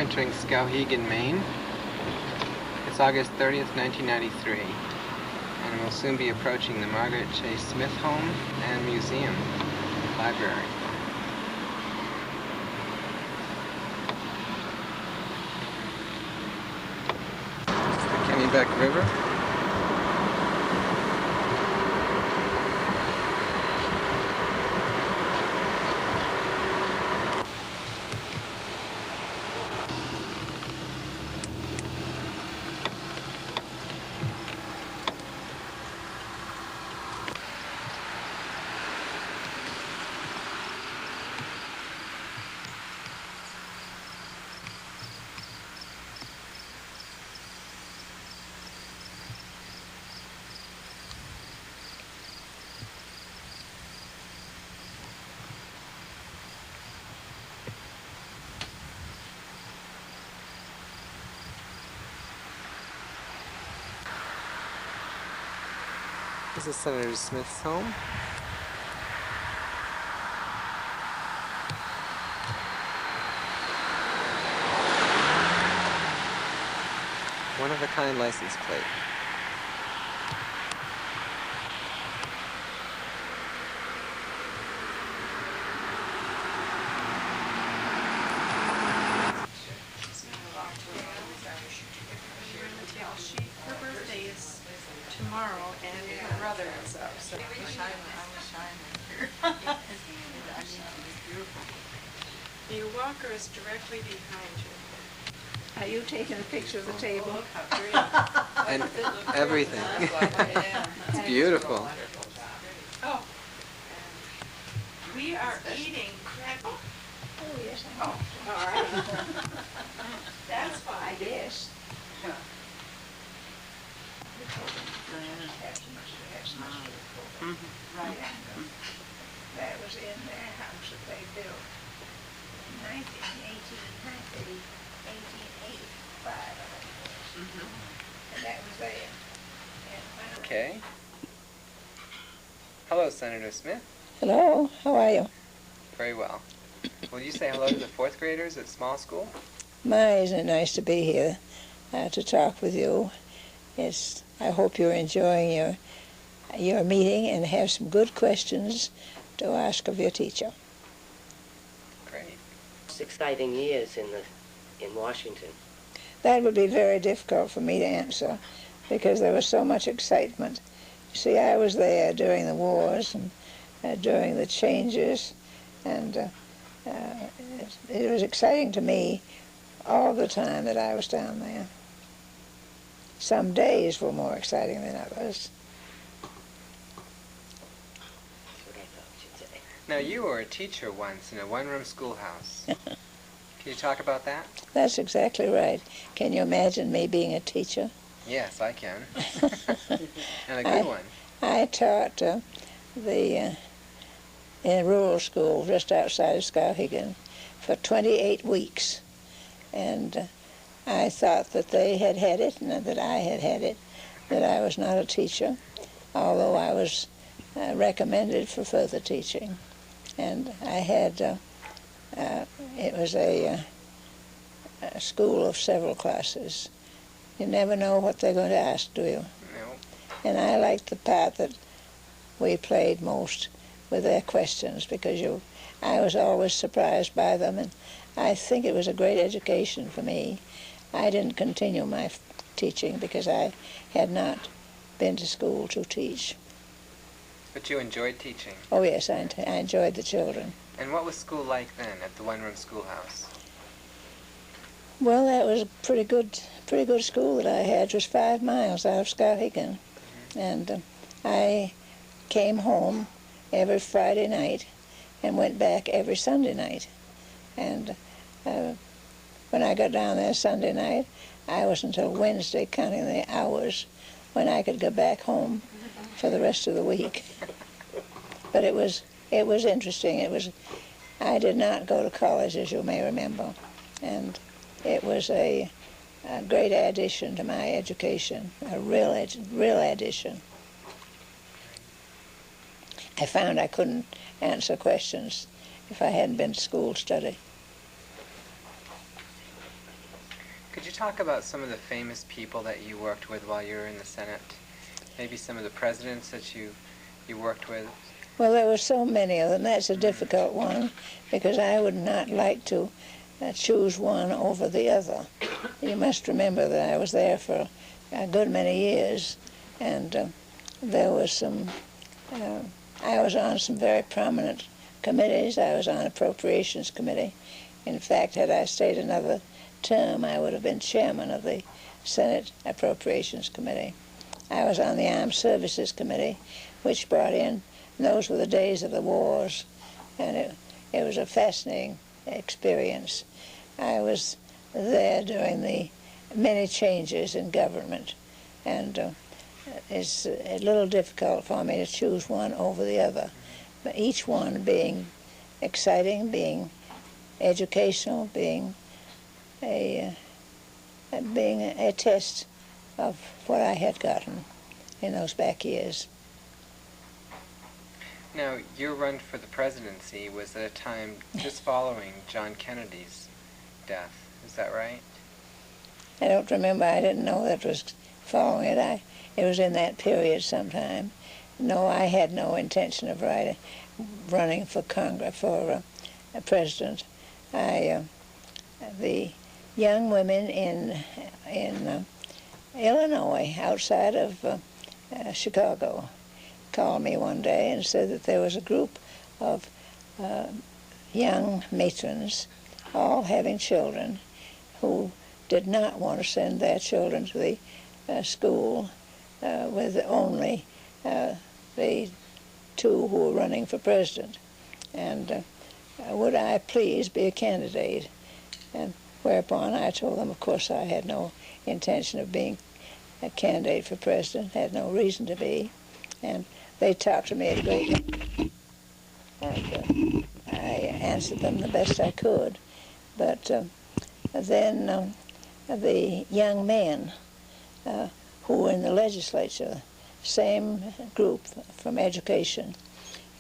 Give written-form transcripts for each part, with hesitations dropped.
entering Skowhegan, Maine. It's August 30th, 1993, and we'll soon be approaching the Margaret Chase Smith home and museum, library. It's the Kennebec River. This is Senator Smith's home. One-of-a-kind license plate. Her birthday is tomorrow, and her brother is up. So I wish I were here. Your walker is directly behind you. Are you taking a picture of the table? Look how great. And everything. It's beautiful. Oh, we are eating crab. Oh, yes. Oh, all right. That's fine. I guess. Right. That was in their house that they built in 1885, I think it was. And that was there. And Okay. Hello, Senator Smith. hello, how are you? Very well. Will you say hello to the fourth graders at small school? My, isn't it nice to be here to talk with you. I hope you're enjoying your meeting and have some good questions to ask of your teacher. Great. It's exciting years in Washington. That would be very difficult for me to answer because there was so much excitement. You see, I was there during the wars and during the changes, and it was exciting to me all the time that I was down there. Some days were more exciting than others. That's what I thought you'd say. Now, you were a teacher once in a one-room schoolhouse. Can you talk about that? That's exactly right. Can you imagine me being a teacher? Yes, I can. And a good one. I taught in a rural school just outside of Skowhegan for 28 weeks. And I thought that they had had it and that I had had it, that I was not a teacher, although I was recommended for further teaching. And I had, it was a school of several classes. You never know what they're going to ask, do you? No. And I liked the part that we played most with their questions because I was always surprised by them, and I think it was a great education for me. I didn't continue my teaching because I had not been to school to teach. But you enjoyed teaching. Oh yes, I enjoyed the children. And what was school like then at the one-room schoolhouse? Well, that was a pretty good school that I had. It was 5 miles out of Skowhegan. And I came home every Friday night and went back every Sunday night. And when I got down there Sunday night, I was until Wednesday counting the hours when I could go back home for the rest of the week. But it was interesting. I did not go to college, as you may remember, and it was a great addition to my education, a real addition. I found I couldn't answer questions if I hadn't been to school study. Could you talk about some of the famous people that you worked with while you were in the Senate? Maybe some of the presidents that you worked with? Well, there were so many of them. That's a difficult one, because I would not like to choose one over the other. You must remember that I was there for a good many years, and there was some, I was on some very prominent committees. I was on Appropriations Committee. In fact, had I stayed another term, I would have been chairman of the Senate Appropriations Committee. I was on the Armed Services Committee, which brought in, those were the days of the wars, and it was a fascinating experience. I was there during the many changes in government, and it's a little difficult for me to choose one over the other, but each one being exciting, being educational, being a test of what I had gotten in those back years. Now, your run for the presidency was at a time just following John Kennedy's death. Is that right? I don't remember. I didn't know that was following it. It was in that period sometime. No, I had no intention of running for Congress, for president. The young women in Illinois, outside of Chicago, called me one day and said that there was a group of young matrons, all having children, who did not want to send their children to the school with only the two who were running for president. And would I please be a candidate? And whereupon I told them, of course, I had no intention of being a candidate for president, had no reason to be. And they talked to me a great deal, and I answered them the best I could. But then the young men who were in the legislature, same group from education,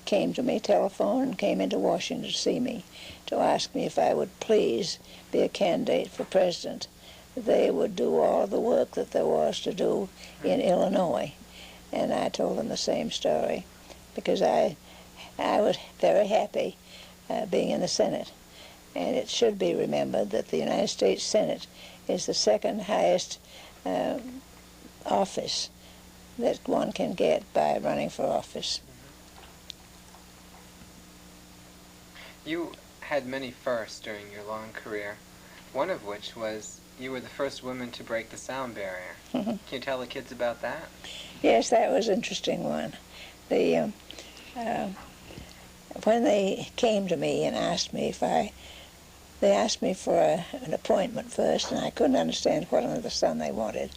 came to me, telephoned, and came into Washington to see me, to ask me if I would please be a candidate for president. They would do all the work that there was to do in Illinois. And I told them the same story, because I was very happy being in the Senate. And it should be remembered that the United States Senate is the second highest office that one can get by running for office. You had many firsts during your long career, one of which was you were the first woman to break the sound barrier. Can you tell the kids about that? Yes, that was an interesting one. When they came to me and asked me they asked me for an appointment first, and I couldn't understand what under the sun they wanted.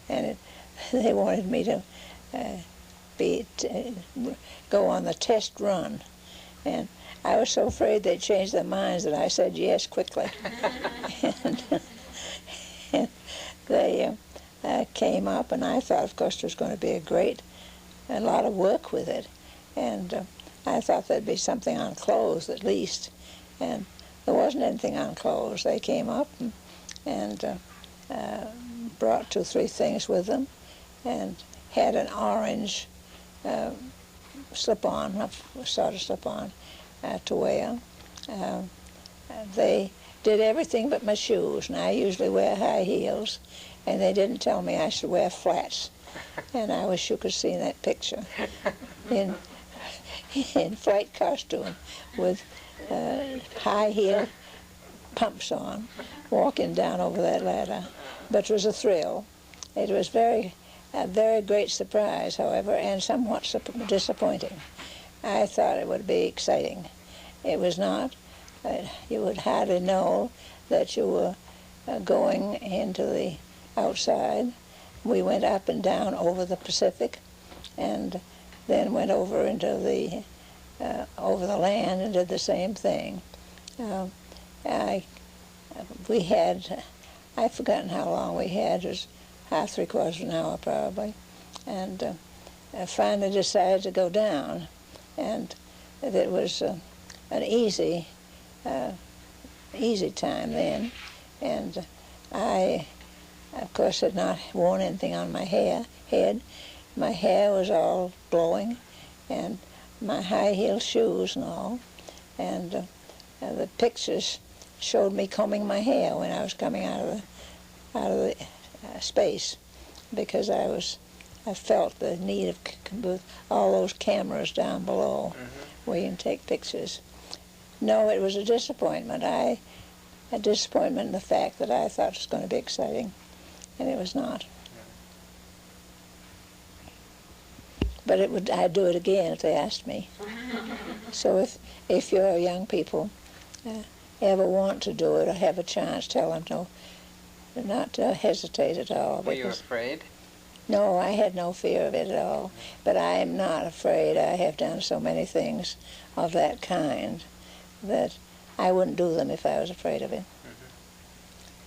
And they wanted me to go on the test run. And I was so afraid they'd change their minds that I said yes quickly. and they came up, and I thought, of course, there was going to be a lot of work with it. And I thought there'd be something on clothes at least. And there wasn't anything on clothes. They came up and brought 2 or 3 things with them, and had an orange slip-on, a sort of slip-on, to wear. They did everything but my shoes, and I usually wear high heels, and they didn't tell me I should wear flats. And I wish you could see that picture in flight costume with high heel pumps on, walking down over that ladder. But it was a thrill. It was a very great surprise, however, and somewhat disappointing. I thought it would be exciting. It was not. You would hardly know that you were going into the outside. We went up and down over the Pacific, and then went over into the over the land and did the same thing. We had, I've forgotten how long we had. It was half, 3/4 of an hour probably, and I finally decided to go down, and it was an easy time then, and I, of course, had not worn anything on my head. My hair was all blowing, and my high-heeled shoes and all. And the pictures showed me combing my hair when I was coming out of the space, because I felt the need of with all those cameras down below where you can take pictures. No, it was a disappointment. A disappointment in the fact that I thought it was going to be exciting, and it was not. But I'd do it again if they asked me. So if your young people ever want to do it or have a chance, tell them no, not to hesitate at all. Were you afraid? No, I had no fear of it at all. But I am not afraid. I have done so many things of that kind that I wouldn't do them if I was afraid of it.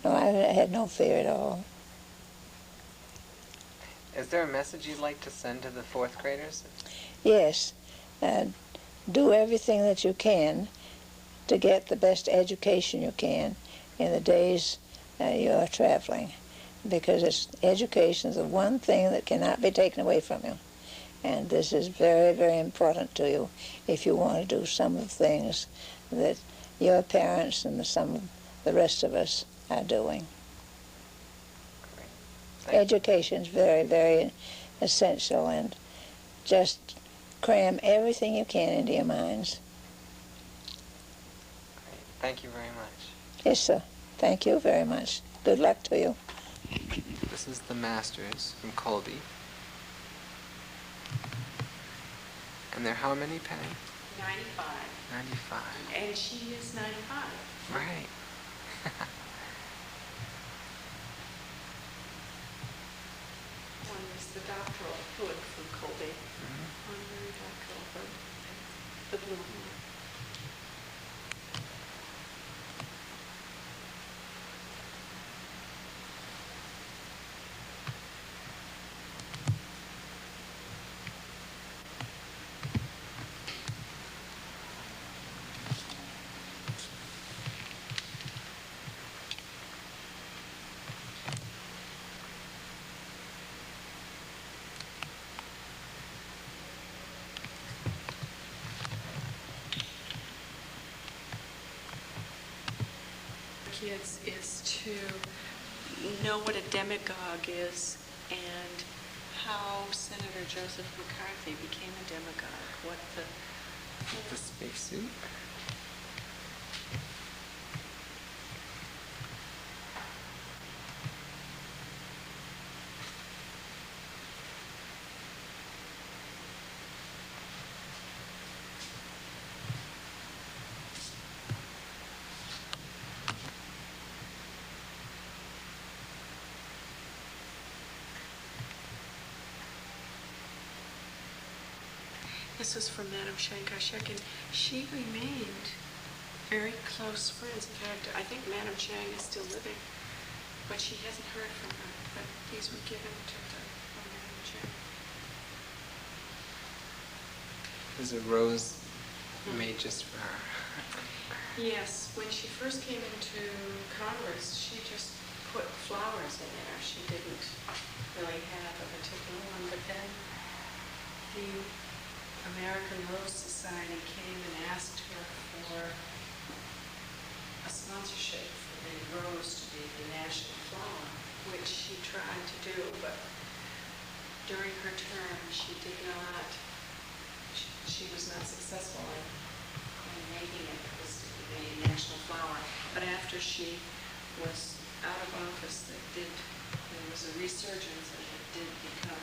No, I had no fear at all. Is there a message you'd like to send to the fourth graders? Yes. Do everything that you can to get the best education you can in the days you are traveling, because education is the one thing that cannot be taken away from you. And this is very, very important to you if you want to do some of the things that your parents and some of the rest of us are doing. Education is very, very essential, and just cram everything you can into your minds. Great. Thank you very much. Yes, sir. Thank you very much. Good luck to you. This is the Masters from Colby. And they're how many, Penny? 95. 95. And she is 95. Right. One is the doctoral hood from Colby. Honorary doctoral hood. The blue one. Kids is to know what a demagogue is and how Senator Joseph McCarthy became a demagogue. What The spacesuit? This was from Madame Shankar-Shek, and she remained very close friends. In fact, I think Madame Chang is still living, but she hasn't heard from her. But these were given to her from Madame Chang. There's a rose made just for her. Yes, when she first came into Congress, she just put flowers in there. She didn't really have a particular one, but then the American Rose Society came and asked her for a sponsorship for the rose to be the national flower, which she tried to do, but during her term she was not successful in making it a national flower. But after she was out of office, there was a resurgence and it did become